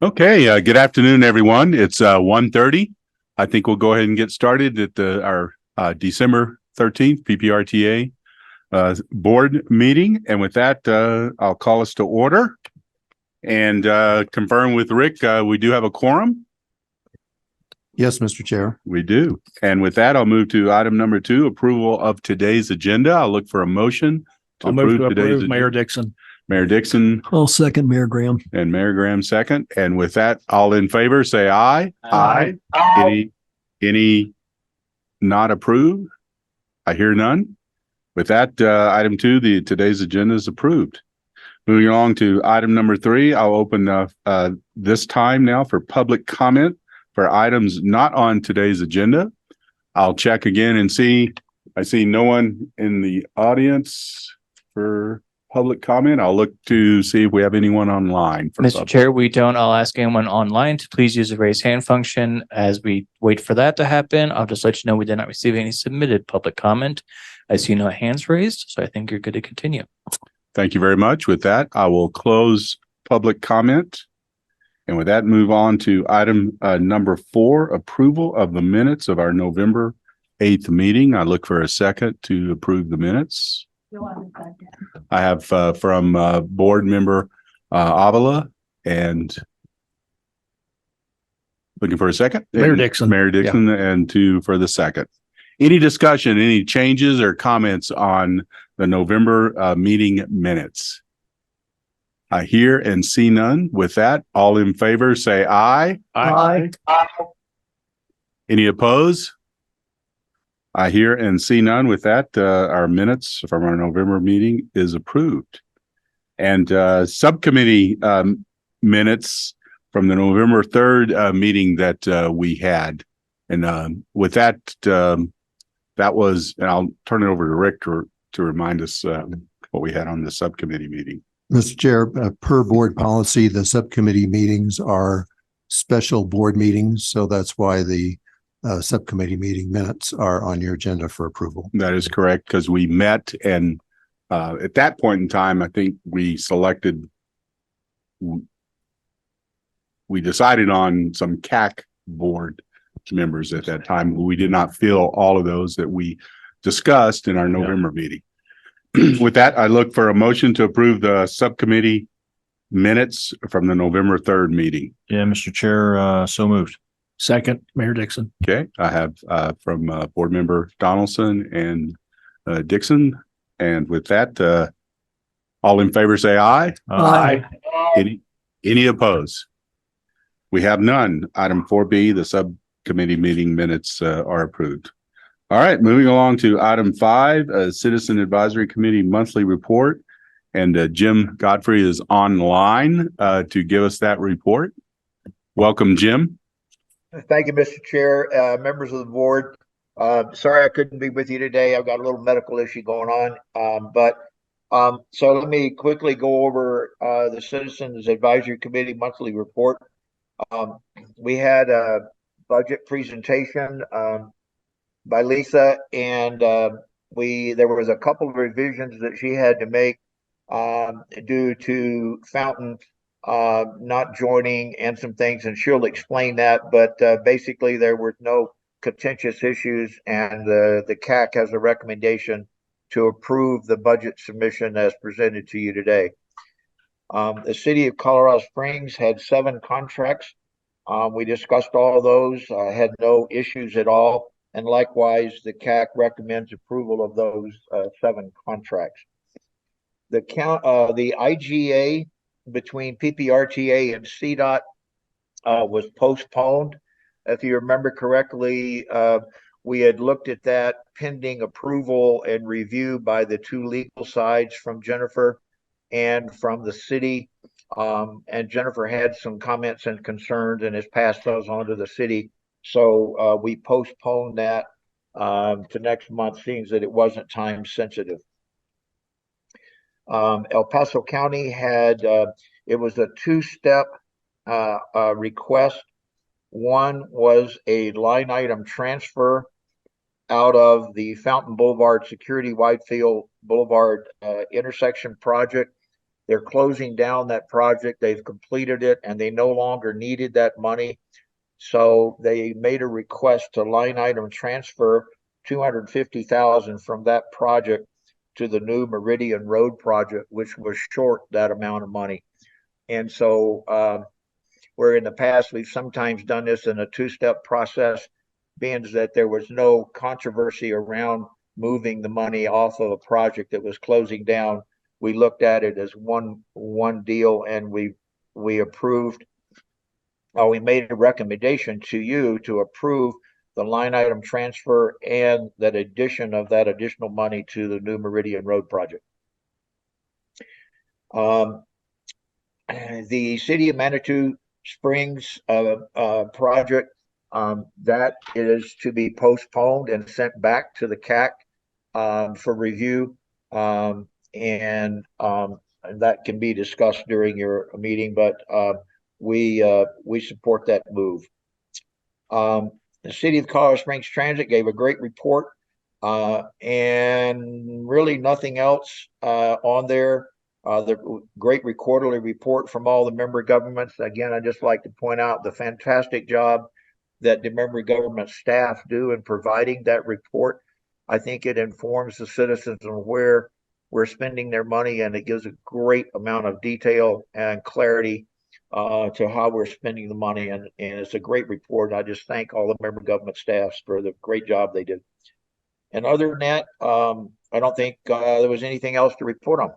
Okay, good afternoon, everyone. It's 1:30. I think we'll go ahead and get started at our December 13th PPRTA board meeting. And with that, I'll call us to order and confirm with Rick, we do have a quorum. Yes, Mr. Chair. We do. And with that, I'll move to item number 2, approval of today's agenda. I'll look for a motion to approve today's agenda. Mayor Dixon. Mayor Dixon. I'll second Mayor Graham. And Mayor Graham second. And with that, all in favor, say aye. Aye. Any not approved? I hear none. With that, item 2, today's agenda is approved. Moving along to item number 3, I'll open this time now for public comment for items not on today's agenda. I'll check again and see. I see no one in the audience for public comment. I'll look to see if we have anyone online. Mr. Chair, we don't. I'll ask anyone online to please use the raise hand function. As we wait for that to happen, I'll just let you know we did not receive any submitted public comment. I see no hands raised, so I think you're good to continue. Thank you very much. With that, I will close public comment. And with that, move on to item number 4, approval of the minutes of our November 8th meeting. I look for a second to approve the minutes. I have from board member Avila and looking for a second. Mayor Dixon. Mayor Dixon, yeah. And 2 for the second. Any discussion, any changes or comments on the November meeting minutes? I hear and see none. With that, all in favor say aye. Aye. Any opposed? I hear and see none. With that, our minutes from our November meeting is approved. And subcommittee minutes from the November 3rd meeting that we had. And with that, that was, and I'll turn it over to Rick to remind us what we had on the subcommittee meeting. Mr. Chair, per board policy, the subcommittee meetings are special board meetings. So that's why the subcommittee meeting minutes are on your agenda for approval. That is correct, because we met and at that point in time, I think we decided on some CAC board members at that time. We did not fill all of those that we discussed in our November meeting. With that, I look for a motion to approve the subcommittee minutes from the November 3rd meeting. Yeah, Mr. Chair, so moved. Second, Mayor Dixon. Okay, I have from board member Donaldson and Dixon. And with that, all in favor say aye. Aye. Any opposed? We have none. Item 4B, the subcommittee meeting minutes are approved. All right, moving along to item 5, Citizen Advisory Committee monthly report. And Jim Godfrey is online to give us that report. Welcome, Jim. Thank you, Mr. Chair, members of the board. Sorry I couldn't be with you today. I've got a little medical issue going on. So let me quickly go over the Citizens Advisory Committee monthly report. We had a budget presentation by Lisa, and there was a couple of revisions that she had to make due to Fountain not joining and some things, and she'll explain that. But basically, there were no contentious issues, and the CAC has a recommendation to approve the budget submission as presented to you today. The city of Colorado Springs had 7 contracts. We discussed all of those, had no issues at all. And likewise, the CAC recommends approval of those 7 contracts. The IGA between PPRTA and CDOT was postponed. If you remember correctly, we had looked at that pending approval and review by the 2 legal sides from Jennifer and from the city. And Jennifer had some comments and concerns and has passed those on to the city. So we postponed that to next month, seeing that it wasn't time sensitive. El Paso County had, it was a 2-step request. One was a line item transfer out of the Fountain Boulevard Security Whitefield Boulevard intersection project They're closing down that project. They've completed it and they no longer needed that money. So they made a request to line item transfer 250,000 from that project to the new Meridian Road project, which was short that amount of money. And so, where in the past we've sometimes done this in a two-step process, being that there was no controversy around moving the money off of a project that was closing down, we looked at it as one deal, and we approved. We made a recommendation to you to approve the line item transfer and that addition of that additional money to the new Meridian Road project. The City of Manitou Springs project, that is to be postponed and sent back to the CAC for review, and that can be discussed during your meeting, but we support that move. The City of Colorado Springs Transit gave a great report, and really nothing else on there. The great quarterly report from all the member governments. Again, I just like to point out the fantastic job that the member government staff do in providing that report. I think it informs the citizens on where we're spending their money, and it gives a great amount of detail and clarity to how we're spending the money, and it's a great report. I just thank all the member government staffs for the great job they did. And other than that, I don't think there was anything else to report on.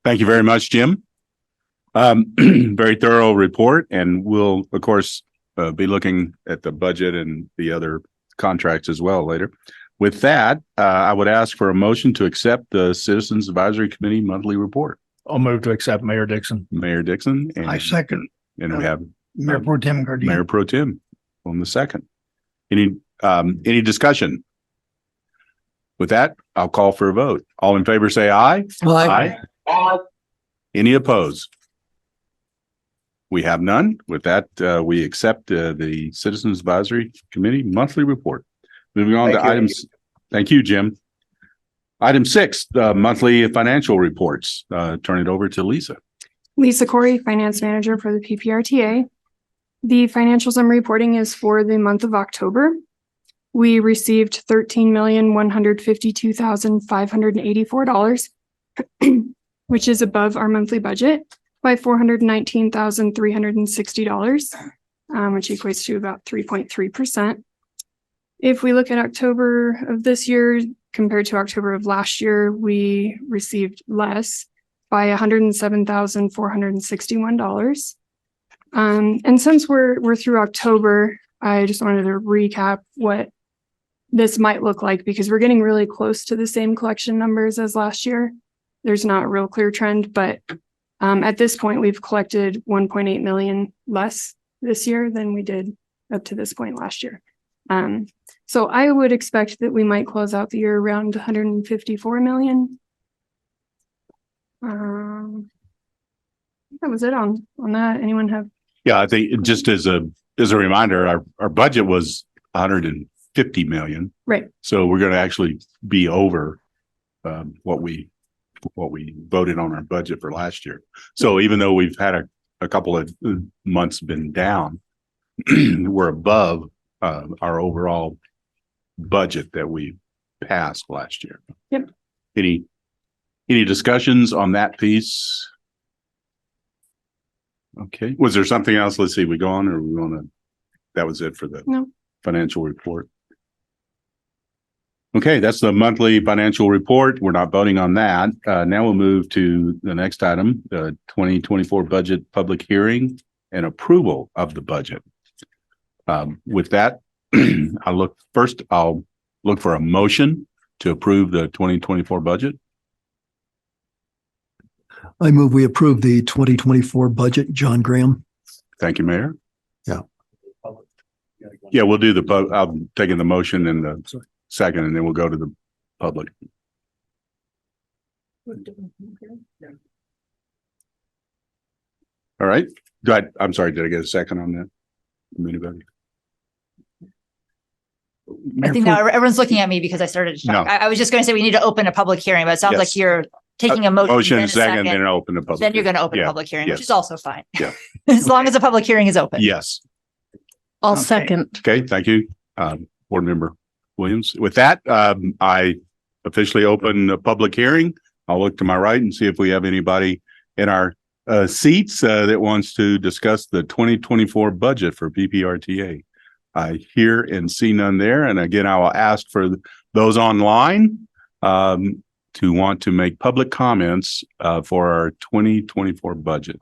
Thank you very much, Jim. Very thorough report, and we'll, of course, be looking at the budget and the other contracts as well later. With that, I would ask for a motion to accept the Citizens Advisory Committee monthly report. I'll move to accept, Mayor Dixon. Mayor Dixon. And, I second. And we have Mayor Pro Tem Gardine. Mayor Pro Tem on the second. Any discussion? With that, I'll call for a vote. All in favor, say aye. Aye. Any opposed? We have none. With that, we accept the Citizens Advisory Committee monthly report. Moving on to items. Thank you, Jim. Item 6, the monthly financial reports. Turn it over to Lisa. Lisa Corey, Finance Manager for the PPRTA. The financials I'm reporting is for the month of October. We received $13,152,584, which is above our monthly budget by $419,360, which equates to about 3.3%. If we look at October of this year compared to October of last year, we received less by $107,461. And since we're through October, I just wanted to recap what this might look like, because we're getting really close to the same collection numbers as last year. There's not a real clear trend, but at this point, we've collected 1.8 million less this year than we did up to this point last year. So I would expect that we might close out the year around 154 million. That was it on that. Anyone have? Yeah, I think just as a reminder, our budget was 150 million. Right. So we're going to actually be over what we voted on our budget for last year. So even though we've had a couple of months been down, we're above our overall budget that we passed last year. Yep. Any discussions on that piece? Okay. Was there something else? Let's see. We go on, or we want to? That was it for the financial report. Okay, that's the monthly financial report. We're not voting on that. Now we'll move to the next item, the 2024 budget public hearing and approval of the budget. With that, I'll look for a motion to approve the 2024 budget. I move we approve the 2024 budget. John Graham. Thank you, Mayor. Yeah. Yeah, we'll do I'm taking the motion and the second, and then we'll go to the public. All right. I'm sorry, did I get a second on that from anybody? I think now everyone's looking at me because I started to talk. No. I was just going to say we need to open a public hearing, but it sounds like Yes. you're taking a motion. Motion then a second, then open the public. Then you're going to open a Yeah. public hearing, Yes. which is also fine. Yeah. As long as a public hearing is open. Yes. I'll Okay. second. Okay, thank you, Board Member Williams. With that, I officially open the public hearing. I'll look to my right and see if we have anybody in our seats that wants to discuss the 2024 budget for PPRTA. I hear and see none there. And again, I will ask for those online to want to make public comments for our 2024 budget.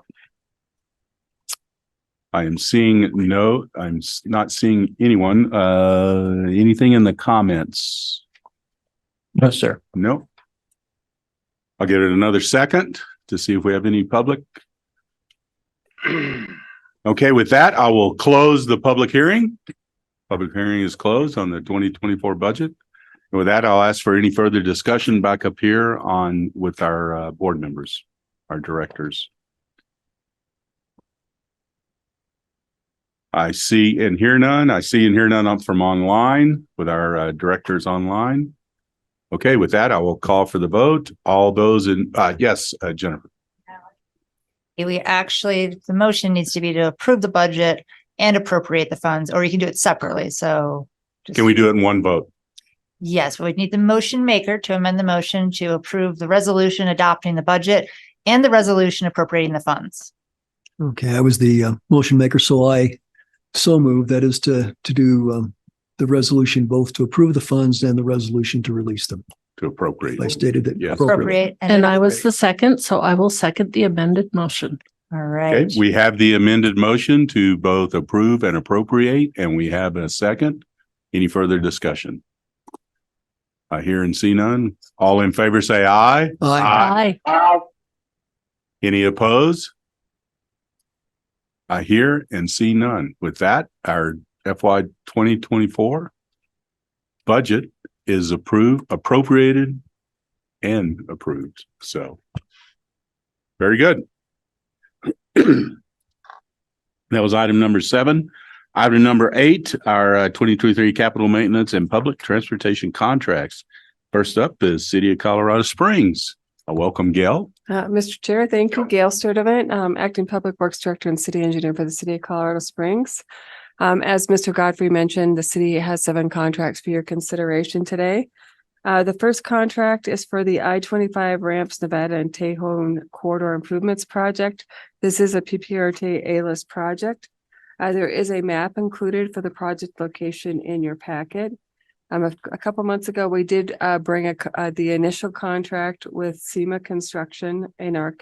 I'm not seeing anyone. Anything in the comments? No, sir. No. I'll give it another second to see if we have any public. Okay, with that, I will close the public hearing. Public hearing is closed on the 2024 budget. And with that, I'll ask for any further discussion back up here with our board members, our directors. I see and hear none. I see and hear none up from online with our directors online. Okay, with that, I will call for the vote. All those in, yes, Jennifer. The motion needs to be to approve the budget and appropriate the funds, or you can do it separately. So Can we do it in one vote? Yes, we need the motion maker to amend the motion to approve the resolution adopting the budget and the resolution appropriating the funds. Okay, I was the motion maker, so I so move. That is to do the resolution both to approve the funds and the resolution to release them. To appropriate. I stated it Yes. appropriately. Appropriate. And I was the second, so I will second the amended motion. All Okay, right. we have the amended motion to both approve and appropriate, and we have a second. Any further discussion? I hear and see none. All in favor, say aye. Aye. Any opposed? I hear and see none. With that, our FY 2024 budget is appropriated and approved. So very good. That was item number 7. Item number 8, our 2023 capital maintenance and public transportation contracts. First up is City of Colorado Springs. Welcome, Gail. Mr. Chair, thank you. Gail Sturdivant, Acting Public Works Director and City Engineer for the City of Colorado Springs. As Mr. Godfrey mentioned, the city has 7 contracts for your consideration today. The first contract is for the I-25 Ramps Nevada and Tejon Corridor Improvements Project. This is a PPRTA A-list project. There is a map included for the project location in your packet. A couple months ago, we did bring the initial contract with SEMA Construction in our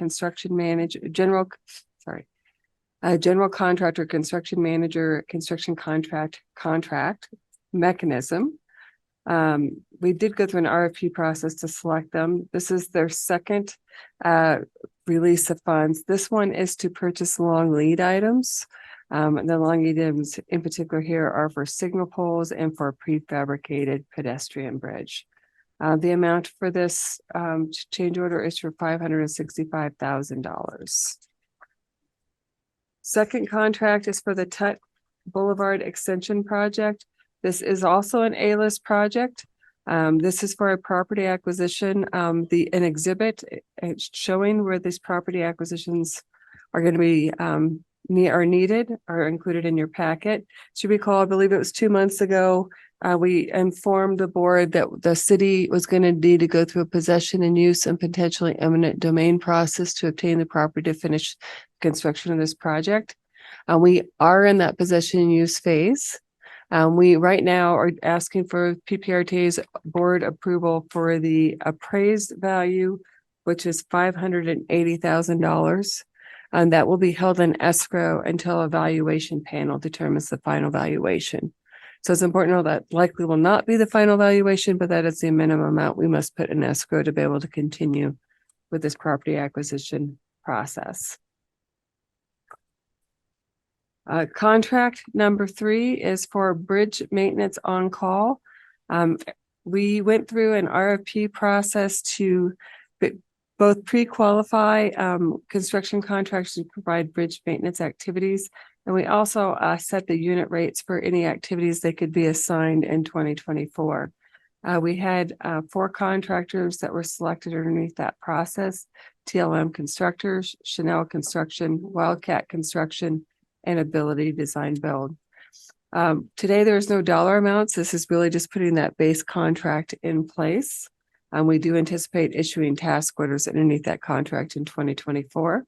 general contractor, construction manager, construction contract mechanism. We did go through an RFP process to select them. This is their second release of funds. This one is to purchase long lead items. The long lead items in particular here are for signal poles and for a prefabricated pedestrian bridge. The amount for this change order is for $565,000. Second contract is for the Tut Boulevard Extension Project. This is also an A-list project. This is for a property acquisition. An exhibit showing where these property acquisitions are going to be needed are included in your packet. As you recall, I believe it was 2 months ago, we informed the board that the city was going to need to go through a possession and use and potentially eminent domain process to obtain the property to finish construction of this project. We are in that possession and use phase. We right now are asking for PPRTA's board approval for the appraised value, which is $580,000. And that will be held in escrow until a valuation panel determines the final valuation. So it's important to know that likely will not be the final valuation, but that is the minimum amount we must put in escrow to be able to continue with this property acquisition process. Contract number 3 is for bridge maintenance on call. We went through an RFP process to both pre-qualify construction contractors to provide bridge maintenance activities. And we also set the unit rates for any activities they could be assigned in 2024. We had 4 contractors that were selected underneath that process: TLM Constructors, Chanel Construction, Wildcat Construction, and Ability Design Build. Today, there's no dollar amounts. This is really just putting that base contract in place. We do anticipate issuing task orders underneath that contract in 2024.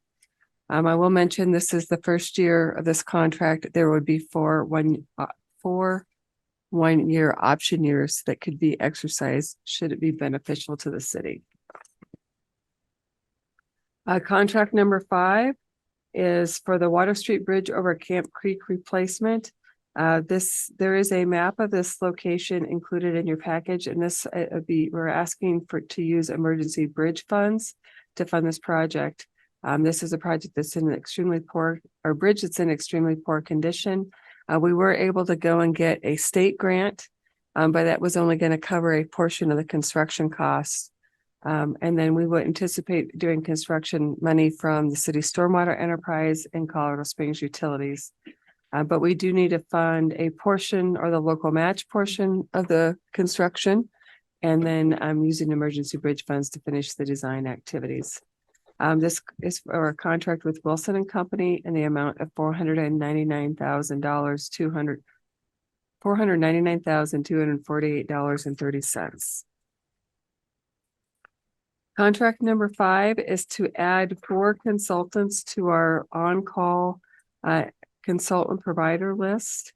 I will mention this is the first year of this contract. There would be 4 one-year option years that could be exercised should it be beneficial to the city. Contract number 5 is for the Water Street Bridge over Camp Creek replacement. There is a map of this location included in your package, and we're asking to use emergency bridge funds to fund this project. This is a project that's in a bridge that's in extremely poor condition. We were able to go and get a state grant, but that was only going to cover a portion of the construction costs. And then we would anticipate doing construction money from the city stormwater enterprise and Colorado Springs Utilities. But we do need to fund a portion or the local match portion of the construction. And then I'm using emergency bridge funds to finish the design activities. This is for a contract with Wilson and Company in the amount of $499,248.30. Contract number 5 is to add 4 consultants to our on-call consultant provider list.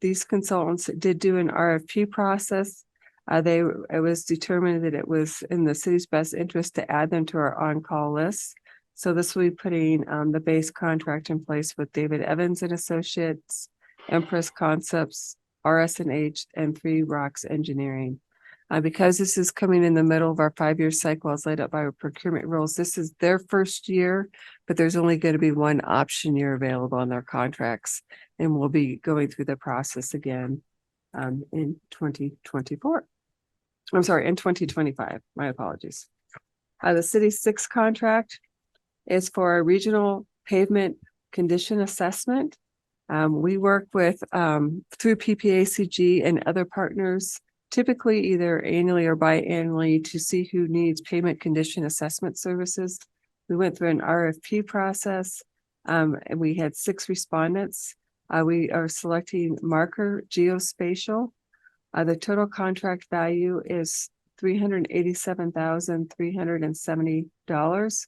These consultants did do an RFP process. It was determined that it was in the city's best interest to add them to our on-call list. So this will be putting the base contract in place with David Evans and Associates, Empress Concepts, RS&H, and 3 Rocks Engineering. Because this is coming in the middle of our 5-year cycle as laid out by our procurement rules, this is their first year, but there's only going to be 1 option year available on their contracts. And we'll be going through the process again in 2024. I'm sorry, in 2025. My apologies. The city's 6th contract is for a regional pavement condition assessment. We work with through PPACG and other partners, typically either annually or biannually, to see who needs pavement condition assessment services. We went through an RFP process and we had 6 respondents. We are selecting Marker Geospatial. The total contract value is $387,370.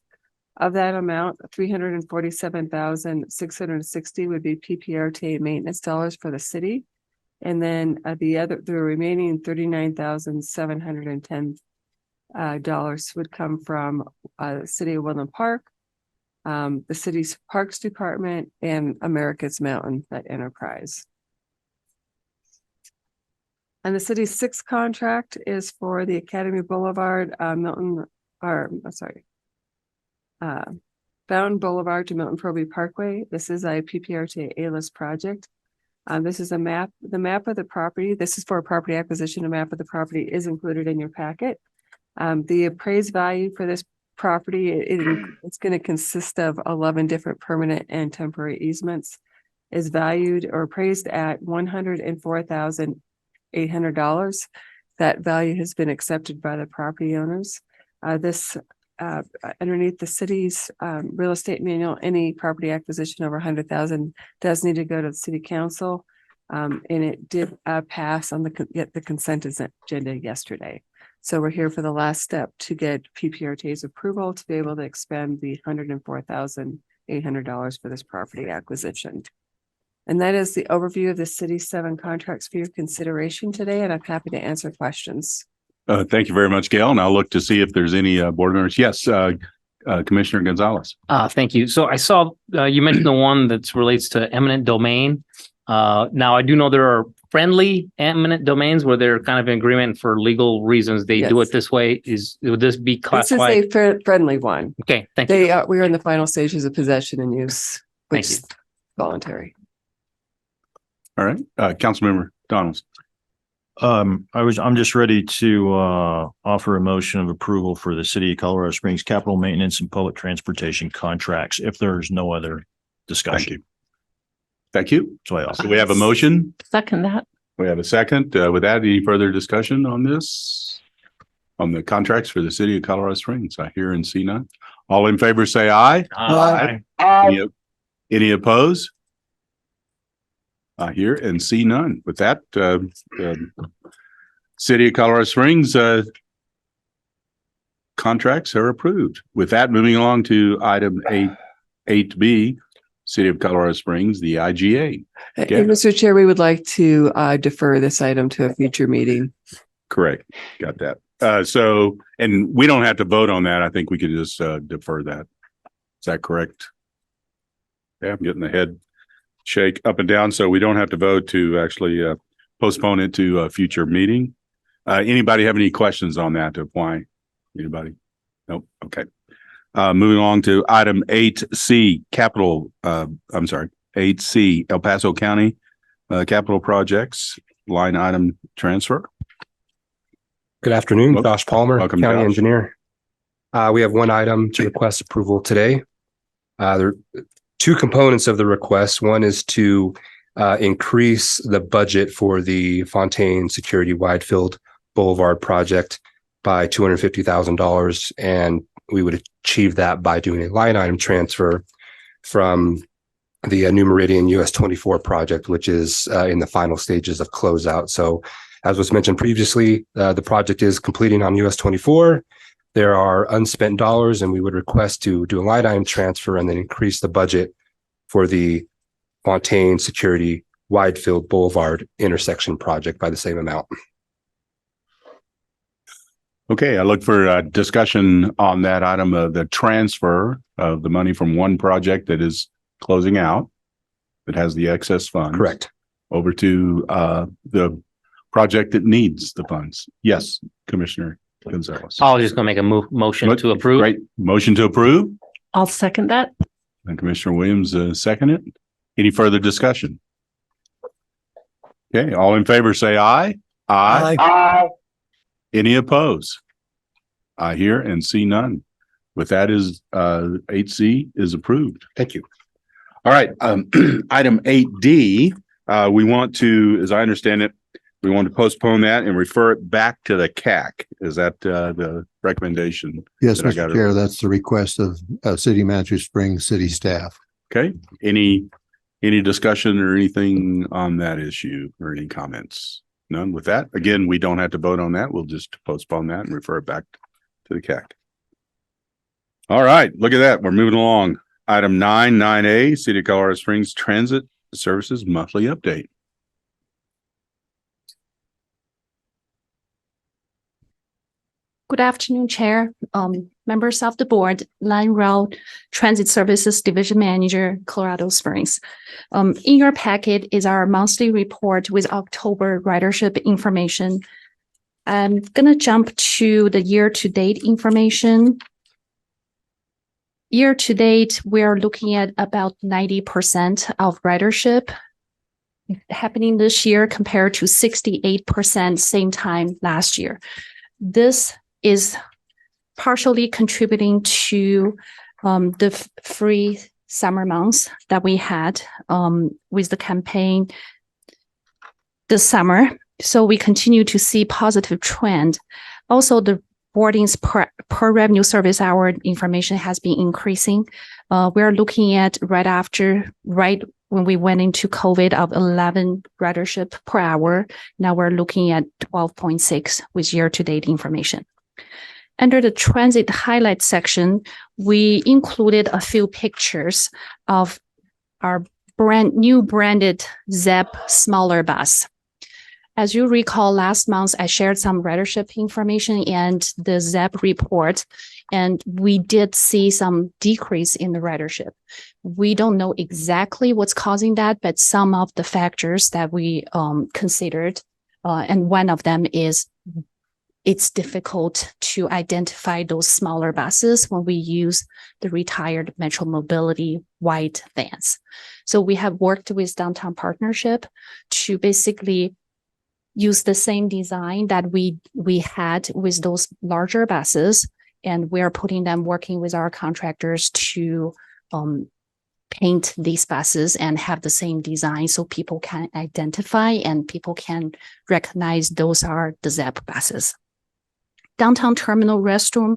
Of that amount, $347,660 would be PPRTA maintenance dollars for the city. And then the remaining $39,710 would come from the City of Woodland Park, the city's Parks Department, and America's Mountain, that enterprise. And the city's 6th contract is for the Academy Boulevard, Fountain Boulevard to Milton Proby Parkway. This is a PPRTA A-list project. This is the map of the property. This is for a property acquisition. A map of the property is included in your packet. The appraised value for this property, it's going to consist of 11 different permanent and temporary easements, is valued or appraised at $104,800. That value has been accepted by the property owners. Underneath the city's real estate manual, any property acquisition over $100,000 does need to go to the city council. And it did pass on the consent agenda yesterday. So we're here for the last step to get PPRTA's approval to be able to expend the $104,800 for this property acquisition. And that is the overview of the city's 7 contracts for your consideration today, and I'm happy to answer questions. Thank you very much, Gail. And I'll look to see if there's any board members. Yes, Commissioner Gonzalez. Thank you. So I saw you mentioned the one that relates to eminent domain. Now, I do know there are friendly eminent domains where they're kind of in agreement for legal reasons. They do it this way. Would this be classified? This is a friendly one. Okay, thank you. We are in the final stages of possession and use, which Thank you. is voluntary. All right, Councilmember Donalds. I'm just ready to offer a motion of approval for the City of Colorado Springs capital maintenance and public transportation contracts if there's no other discussion. Thank you. So So we have a motion Second that. We have a second. With that, any further discussion on this? On the contracts for the city of Colorado Springs? I hear and see none. All in favor, say aye. Aye. Any opposed? I hear and see none. With that, city of Colorado Springs, contracts are approved. With that, moving along to item 8B, City of Colorado Springs, the IGA. Okay. Mr. Chair, we would like to defer this item to a future meeting. Correct. Got that. And we don't have to vote on that. I think we could just defer that. Is that correct? Yeah, I'm getting the head shake up and down. So we don't have to vote to actually postpone it to a future meeting. Anybody have any questions on that of why? Anybody? Nope. Okay. Moving along to item 8C, 8C, El Paso County capital projects, line item transfer. Good afternoon, Welcome. Josh Palmer, Welcome, County Josh. Engineer. We have one item to request approval today. There are two components of the request. One is to increase the budget for the Fontaine Security Widefield Boulevard project by $250,000, and we would achieve that by doing a line item transfer from the New Meridian US 24 project, which is in the final stages of closeout. So as was mentioned previously, the project is completing on US 24. There are unspent dollars, and we would request to do a line item transfer and then increase the budget for the Fontaine Security Widefield Boulevard intersection project by the same amount. Okay, I look for discussion on that item of the transfer of the money from one project that is closing out, that has the excess funds. Correct. Over to the project that needs the funds. Yes, Commissioner Gonzalez. I was just gonna make a motion to approve. Great. Motion to approve. I'll second that. And Commissioner Williams second it. Any further discussion? Okay, all in favor say aye. Aye. Any opposed? I hear and see none. With that is 8C is approved. Thank you. All right, item 8D, we want to, as I understand it, we want to postpone that and refer it back to the CAC. Is that the recommendation? Yes, that I got Mr. it? Chair, that's the request of City Manager Springs City staff. Okay, any discussion or anything on that issue or any comments? None. With that, again, we don't have to vote on that. We'll just postpone that and refer it back to the CAC. All right, look at that. We're moving along. Item 9A, City of Colorado Springs Transit Services Monthly Update. Good afternoon, Chair, members of the board, Line Rail Transit Services Division Manager, Colorado Springs. In your packet is our monthly report with October ridership information. I'm gonna jump to the year-to-date information. Year-to-date, we're looking at about 90% of ridership happening this year compared to 68% same time last year. This is partially contributing to the free summer months that we had with the campaign this summer. So we continue to see positive trend. Also, the boardings per revenue service hour information has been increasing. We're looking at right when we went into COVID of 11 ridership per hour. Now we're looking at 12.6 with year-to-date information. Under the transit highlight section, we included a few pictures of our brand new branded ZEP smaller bus. As you recall, last month, I shared some ridership information and the ZEP report, and we did see some decrease in the ridership. We don't know exactly what's causing that, but some of the factors that we considered, and one of them is it's difficult to identify those smaller buses when we use the retired Metro Mobility white vans. So we have worked with Downtown Partnership to basically use the same design that we had with those larger buses, and we're putting them working with our contractors to paint these buses and have the same design so people can identify and people can recognize those are the ZEP buses. Downtown terminal restroom,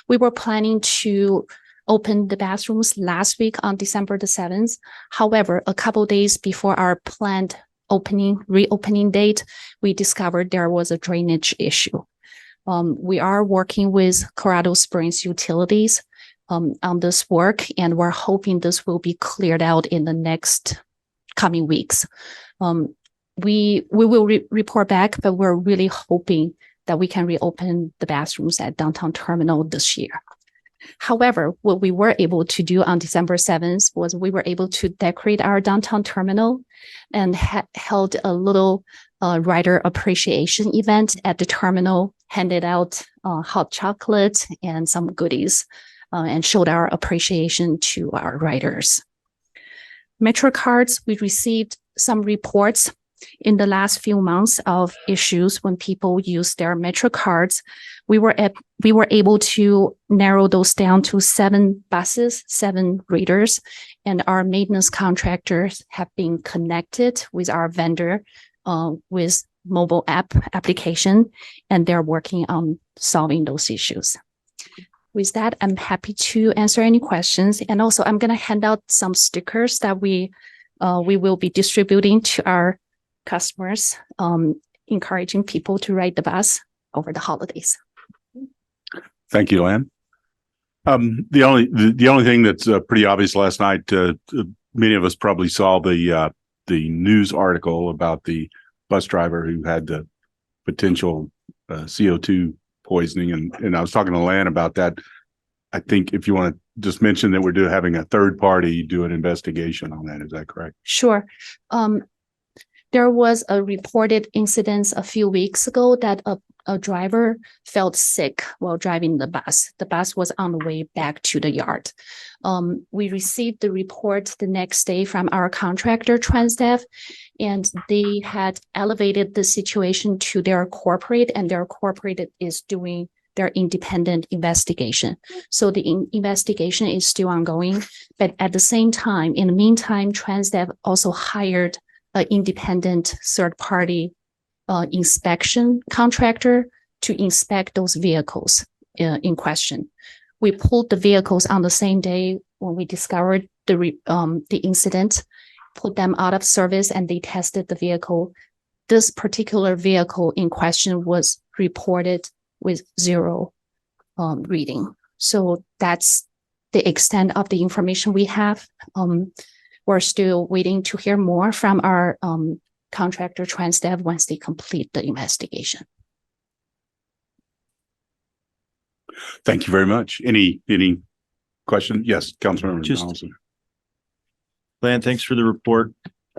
we were planning to open the bathrooms last week on December the 7th. However, a couple days before our planned reopening date, we discovered there was a drainage issue. We are working with Colorado Springs Utilities on this work, and we're hoping this will be cleared out in the next coming weeks. We will report back, but we're really hoping that we can reopen the bathrooms at downtown terminal this year. However, what we were able to do on December 7th was we were able to decorate our downtown terminal and held a little rider appreciation event at the terminal, handed out hot chocolate and some goodies, and showed our appreciation to our riders. Metro cards, we received some reports in the last few months of issues when people use their Metro cards. We were able to narrow those down to 7 buses, 7 readers, and our maintenance contractors have been connected with our vendor with mobile application, and they're working on solving those issues. With that, I'm happy to answer any questions. And also, I'm going to hand out some stickers that we will be distributing to our customers, encouraging people to ride the bus over the holidays. Thank you, Lan. The only thing that's pretty obvious last night, many of us probably saw the news article about the bus driver who had the potential CO2 poisoning, and I was talking to Lan about that. I think if you want to just mention that we're having a third party do an investigation on that, is that correct? Sure. There was a reported incident a few weeks ago that a driver felt sick while driving the bus. The bus was on the way back to the yard. We received the report the next day from our contractor, Transdev, and they had elevated the situation to their corporate, and their corporate is doing their independent investigation. So the investigation is still ongoing, but at the same time, in the meantime, Transdev also hired an independent third-party inspection contractor to inspect those vehicles in question. We pulled the vehicles on the same day when we discovered the incident, put them out of service, and they tested the vehicle. This particular vehicle in question was reported with 0 reading. So that's the extent of the information we have. We're still waiting to hear more from our contractor Transdev once they complete the investigation. Thank you very much. Any question? Yes, Councilmember Donaldson. Lan, thanks for the report.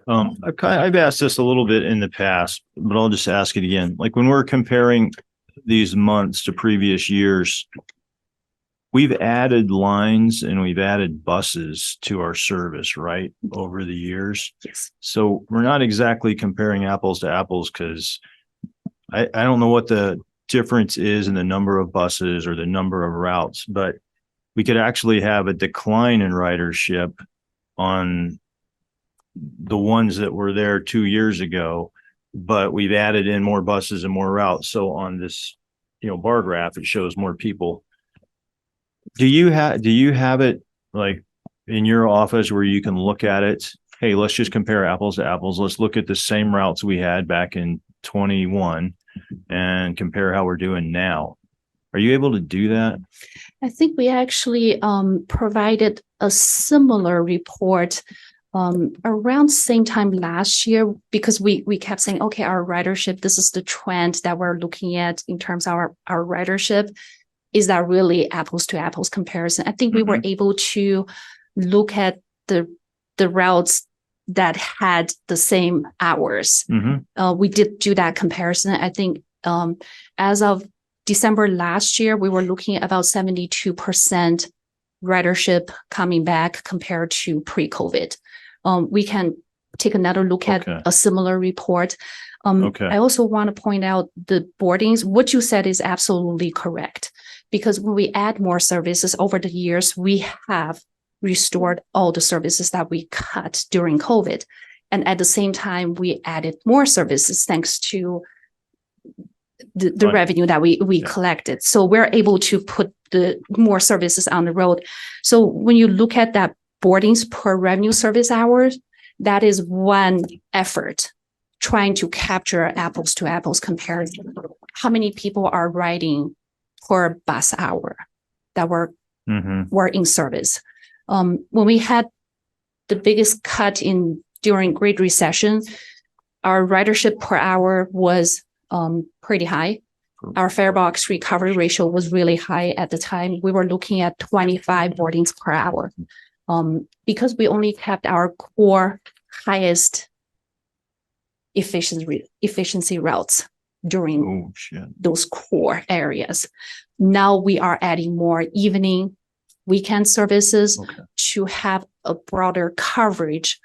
I've asked this a little bit in the past, but I'll just ask it again. Like when we're comparing these months to previous years, we've added lines and we've added buses to our service, right, over the years. Yes. So we're not exactly comparing apples to apples because I don't know what the difference is in the number of buses or the number of routes, but we could actually have a decline in ridership on the ones that were there 2 years ago, but we've added in more buses and more routes. So on this, bar graph, it shows more people. Do you have it like in your office where you can look at it? Hey, let's just compare apples to apples. Let's look at the same routes we had back in 21 and compare how we're doing now. Are you able to do that? I think we actually provided a similar report around same time last year, because we kept saying, okay, our ridership, this is the trend that we're looking at in terms of our ridership. Is that really apples to apples comparison? I think we were able to look at the routes that had the same hours. We did do that comparison. I think as of December last year, we were looking at about 72% ridership coming back compared to pre-COVID. We can take another look at a similar report. I also want to point out the boardings. What you said is absolutely correct, because when we add more services over the years, we have restored all the services that we cut during COVID. And at the same time, we added more services thanks to the Right. revenue that we collected. So we're able to put the more services on the road. So when you look at that boardings per revenue service hours, that is one effort trying to capture apples to apples comparison. How many people are riding per bus hour that were in service? When we had the biggest cut during Great Recession, our ridership per hour was pretty high. Our fare box recovery ratio was really high at the time. We were looking at 25 boardings per hour. Because we only kept our core highest efficiency routes during those core areas. Now we are adding more evening, weekend services to have a broader coverage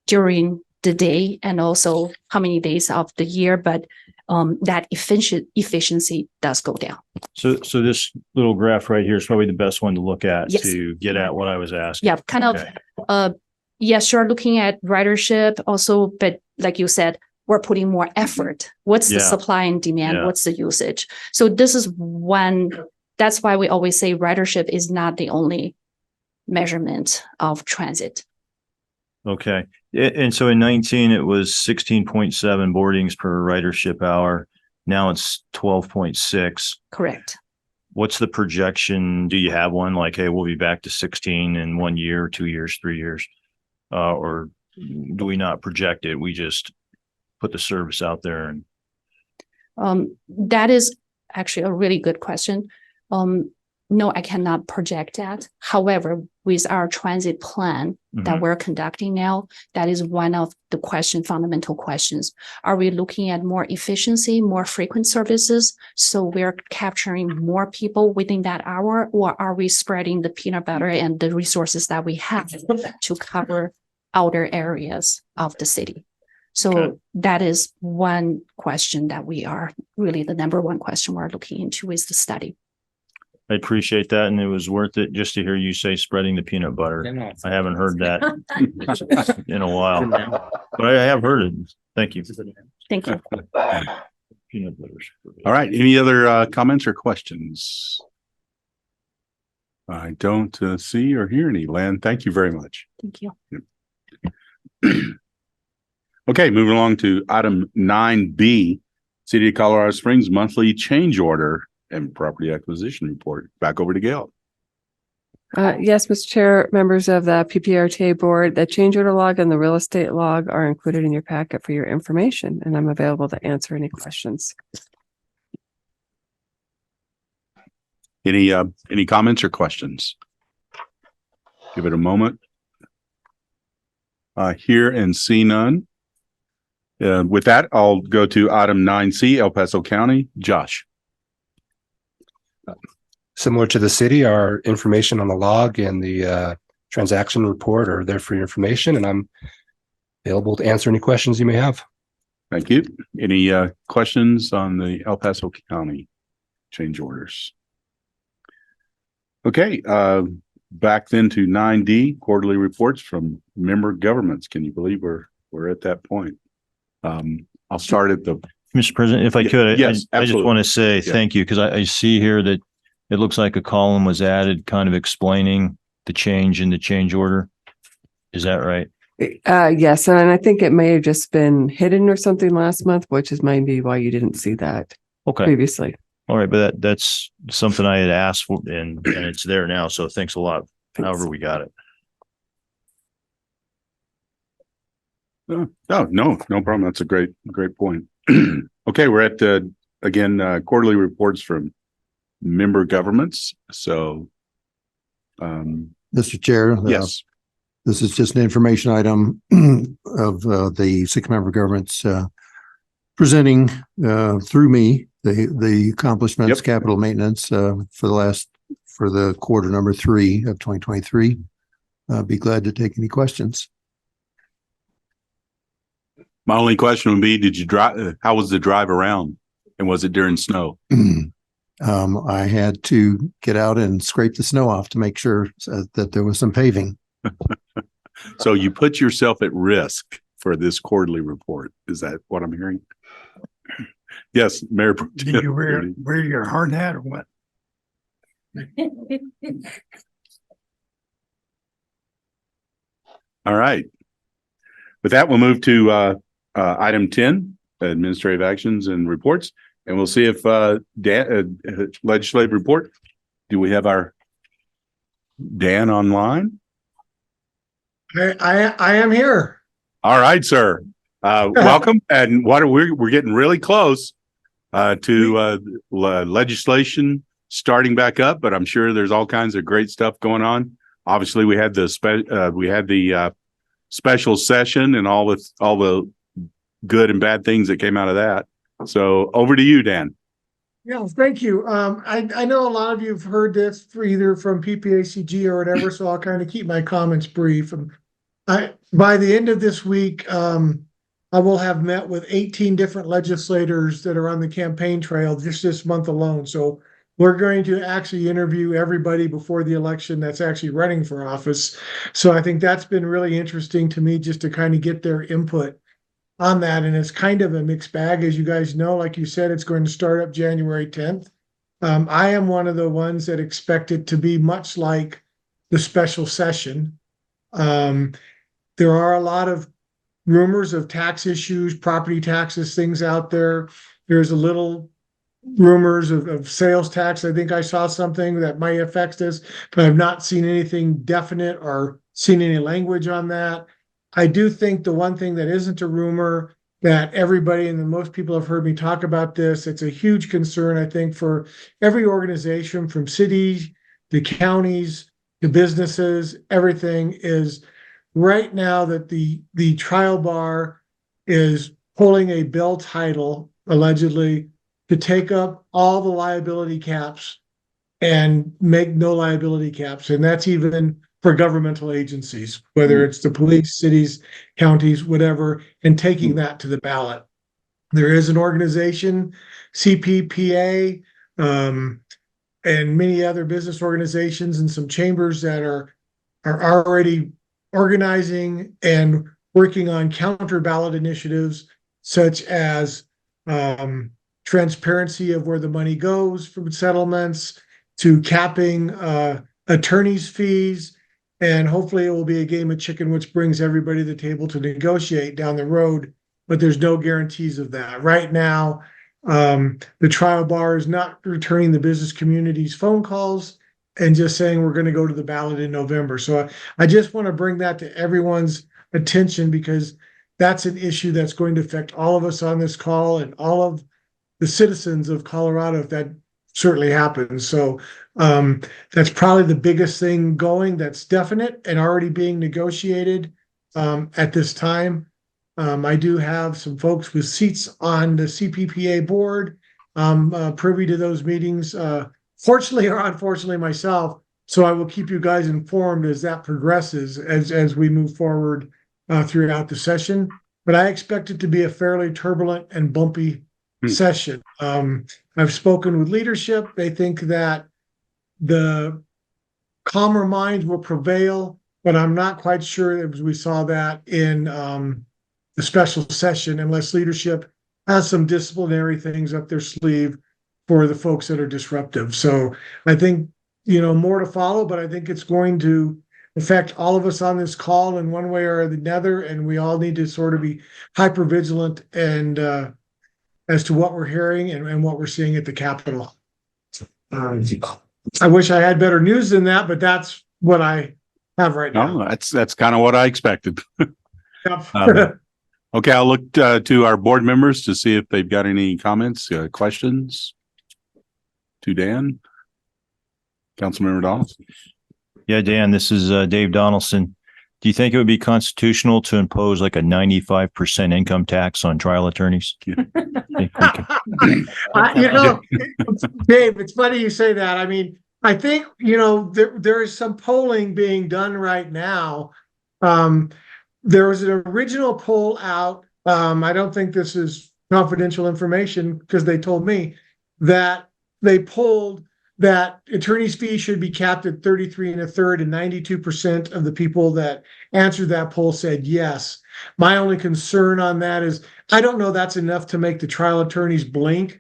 during the day and also how many days of the year, but that efficiency does go down. So this little graph right here is probably the best one to look at Yes. to get at what I was asking. Yeah, kind of, yes, you're looking at ridership also, but like you said, we're putting more effort. What's the supply and demand? Yeah. What's the usage? So this is that's why we always say ridership is not the only measurement of transit. Okay. And so in 19, it was 16.7 boardings per ridership hour. Now it's 12.6. Correct. What's the projection? Do you have one like, hey, we'll be back to 16 in 1 year, 2 years, 3 years? Or do we not project it? We just put the service out there and that is actually a really good question. No, I cannot project that. However, with our transit plan that we're conducting now, that is one of the fundamental questions. Are we looking at more efficiency, more frequent services? So we're capturing more people within that hour, or are we spreading the peanut butter and the resources that we have to cover outer areas of the city? So that is one question that we are really the number one question we're looking into is the study. I appreciate that. And it was worth it just to hear you say spreading the peanut butter. I haven't heard that in a while, but I have heard it. Thank you. Thank you. Peanut butter. All right. Any other comments or questions? I don't see or hear any. Lan, thank you very much. Thank you. Okay, moving along to item 9B, City of Colorado Springs monthly change order and property acquisition report. Back over to Gail. Yes, Mr. Chair, members of the PPRTA board, the change order log and the real estate log are included in your packet for your information, and I'm available to answer any questions. Any comments or questions? Give it a moment. Hear and see none. With that, I'll go to item 9C, El Paso County. Josh. Similar to the city, our information on the log and the transaction report are there for your information, and I'm available to answer any questions you may have. Thank you. Any questions on the El Paso County change orders? Okay, back then to 9D, quarterly reports from member governments. Can you believe we're at that point? I'll start at the Mr. President, if I could, yes, I just absolutely. want to say thank you because I see here that it looks like a column was added kind of explaining the change in the change order. Is that right? Yes, and I think it may have just been hidden or something last month, which is maybe why you didn't see that previously. All right, but that's something I had asked for and it's there now. So thanks a lot. However we got it. No problem. That's a great point. Okay, we're at again quarterly reports from member governments. So, Mr. Chair. Yes. This is just an information item of the 6 member governments presenting through me the accomplishments, capital maintenance for the quarter number 3 of 2023. Be glad to take any questions. My only question would be, did you drive? How was the drive around? And was it during snow? I had to get out and scrape the snow off to make sure that there was some paving. So you put yourself at risk for this quarterly report. Is that what I'm hearing? Yes, Mayor. Pro Tem Did you Brady. wear your hard hat or what? All right. With that, we'll move to item 10, administrative actions and reports, and we'll see if Dan, legislative report. Do we have our Dan online? I am here. All right, sir. Welcome. And we're getting really close to legislation starting back up, but I'm sure there's all kinds of great stuff going on. Obviously, we had the special session and all the good and bad things that came out of that. So over to you, Dan. Yeah, thank you. I know a lot of you have heard this either from PPACG or whatever, so I'll kind of keep my comments brief. By the end of this week, I will have met with 18 different legislators that are on the campaign trail just this month alone. So we're going to actually interview everybody before the election that's actually running for office. So I think that's been really interesting to me just to kind of get their input on that. And it's kind of a mixed bag. As you guys know, like you said, it's going to start up January 10th. I am one of the ones that expect it to be much like the special session. There are a lot of rumors of tax issues, property taxes, things out there. There's a little rumors of sales tax. I think I saw something that might affect us, but I've not seen anything definite or seen any language on that. I do think the one thing that isn't a rumor that everybody and most people have heard me talk about this, it's a huge concern, I think, for every organization from cities to counties to businesses, everything is right now that the trial bar is pulling a bill title, allegedly, to take up all the liability caps and make no liability caps. And that's even for governmental agencies, whether it's the police, cities, counties, whatever, and taking that to the ballot. There is an organization, CPPA, and many other business organizations and some chambers that are already organizing and working on counter ballot initiatives, such as transparency of where the money goes from settlements to capping attorneys' fees. And hopefully it will be a game of chicken, which brings everybody to the table to negotiate down the road. But there's no guarantees of that. Right now, the trial bar is not returning the business community's phone calls and just saying we're going to go to the ballot in November. So I just want to bring that to everyone's attention, because that's an issue that's going to affect all of us on this call and all of the citizens of Colorado if that certainly happens. So that's probably the biggest thing going that's definite and already being negotiated at this time. I do have some folks with seats on the CPPA board. I'm privy to those meetings, fortunately or unfortunately myself. So I will keep you guys informed as that progresses as we move forward throughout the session. But I expect it to be a fairly turbulent and bumpy session. I've spoken with leadership. They think that the calmer minds will prevail, but I'm not quite sure as we saw that in the special session, unless leadership has some disciplinary things up their sleeve for the folks that are disruptive. So I think, more to follow, but I think it's going to affect all of us on this call in one way or another. And we all need to sort of be hyper vigilant and as to what we're hearing and what we're seeing at the Capitol. I wish I had better news than that, but that's what I have right now. No, that's kind of what I expected. Okay, I'll look to our board members to see if they've got any comments, questions to Dan. Councilmember Donaldson. Yeah, Dan, this is Dave Donaldson. Do you think it would be constitutional to impose like a 95% income tax on trial attorneys? Dave, it's funny you say that. I mean, I think, there is some polling being done right now. There was an original poll out. I don't think this is confidential information because they told me that they pulled that attorney's fee should be capped at 33 1/3, and 92% of the people that answered that poll said yes. My only concern on that is I don't know that's enough to make the trial attorneys blink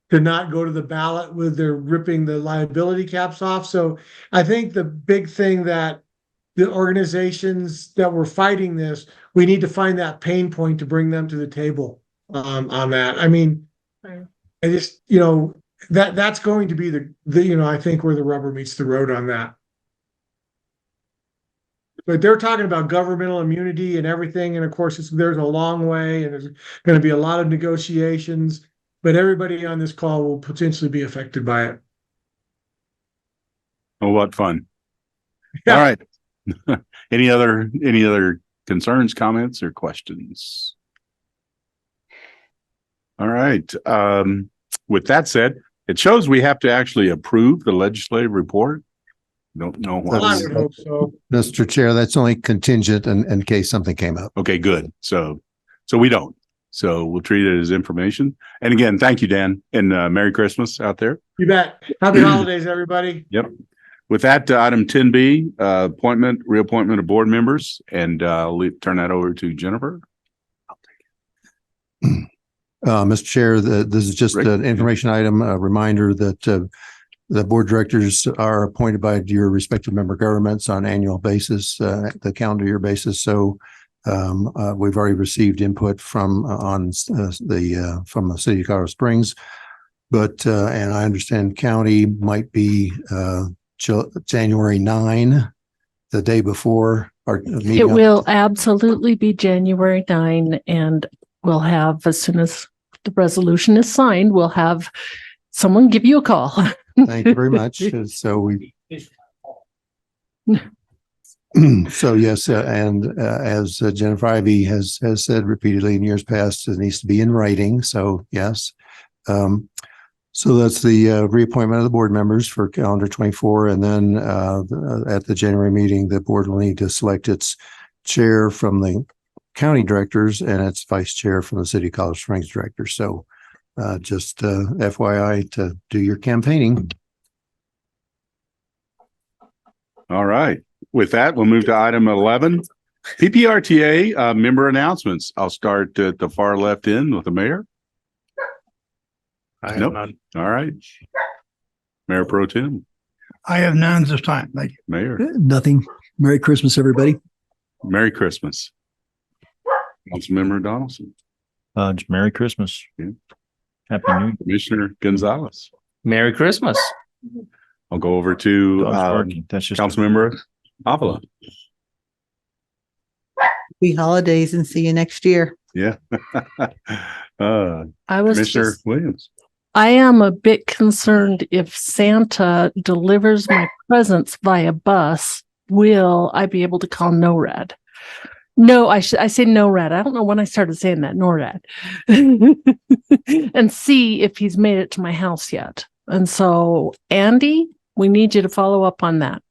to not go to the ballot with their ripping the liability caps off. So I think the big thing that the organizations that were fighting this, we need to find that pain point to bring them to the table on that. I mean, I just, that's going to be the I think where the rubber meets the road on that. But they're talking about governmental immunity and everything. And of course, there's a long way and there's going to be a lot of negotiations, but everybody on this call will potentially be affected by it. Oh, what fun. Yeah. All right. Any other concerns, comments, or questions? All right. With that said, it shows we have to actually approve the legislative report. Don't know why. I would hope so. Mr. Chair, that's only contingent in case something came up. Okay, good. So we don't. So we'll treat it as information. And again, thank you, Dan, and Merry Christmas out there. You bet. Happy holidays, everybody. Yep. With that, item 10B, reappointment of board members, and I'll turn that over to Jennifer. Mr. Chair, this is just Rick? an information item, a reminder that the board directors are appointed by your respective member governments on annual basis, the calendar year basis. So we've already received input from the city of Colorado Springs, but and I understand county might be January 9, the day before our meeting. It will absolutely be January 9, and we'll have, as soon as the resolution is signed, we'll have someone give you a call. Thank you very much. So yes, and as Jennifer Ivey has said repeatedly in years past, it needs to be in writing. So yes. So that's the reappointment of the board members for calendar 24. And then at the January meeting, the board will need to select its chair from the county directors and its vice chair from the city of Colorado Springs directors. So just FYI to do your campaigning. All right. With that, we'll move to item 11, PPRTA member announcements. I'll start at the far left end with the mayor. Nope. All right. Mayor Pro Tem. I have none this time. Thank you. Mayor. Nothing. Merry Christmas, everybody. Merry Christmas. Councilmember Donaldson. Just Merry Christmas. Yeah. Happy New Year. Commissioner Gonzalez. Merry Christmas. I'll go over to That's just Councilmember Avila. Happy holidays and see you next year. Yeah. Commissioner Williams. I am a bit concerned if Santa delivers my presents via bus, will I be able to call NORAD? No, I say NORAD. I don't know when I started saying that, NORAD. And see if he's made it to my house yet. And so, Andy, we need you to follow up on that.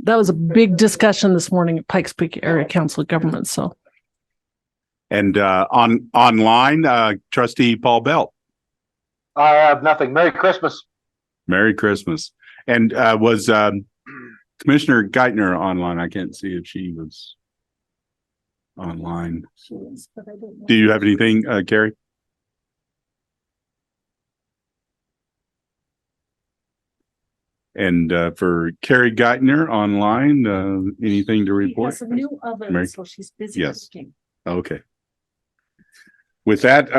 That was a big discussion this morning at Pikes Peak Area Council of Government. So, and online, Trustee Paul Belt. I have nothing. Merry Christmas. Merry Christmas. And was Commissioner Geithner online? I can't see if she was online. Do you have anything, Carrie? And for Carrie Geithner online, anything to report? she has a new oven, so she's busy cooking. Okay. With that,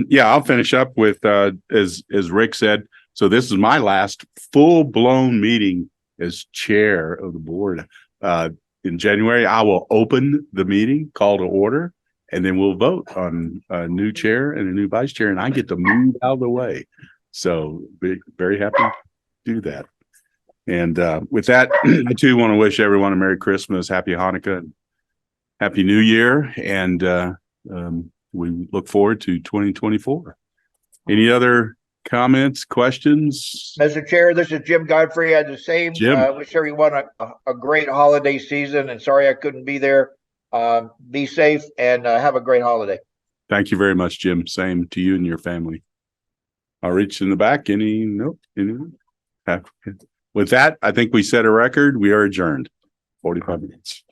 yeah, I'll finish up with as Rick said. So this is my last full-blown meeting as chair of the board. In January, I will open the meeting, call to order, and then we'll vote on a new chair and a new vice chair, and I get to move out of the way. So very happy to do that. And with that, I too want to wish everyone a Merry Christmas, Happy Hanukkah, and Happy New Year, and we look forward to 2024. Any other comments, questions? Mr. Chair, this is Jim Godfrey. I had the same. Jim. Wish everyone a great holiday season, and sorry I couldn't be there. Be safe and have a great holiday. Thank you very much, Jim. Same to you and your family. I'll reach in the back. Nope. With that, I think we set a record. We are adjourned. 45 minutes.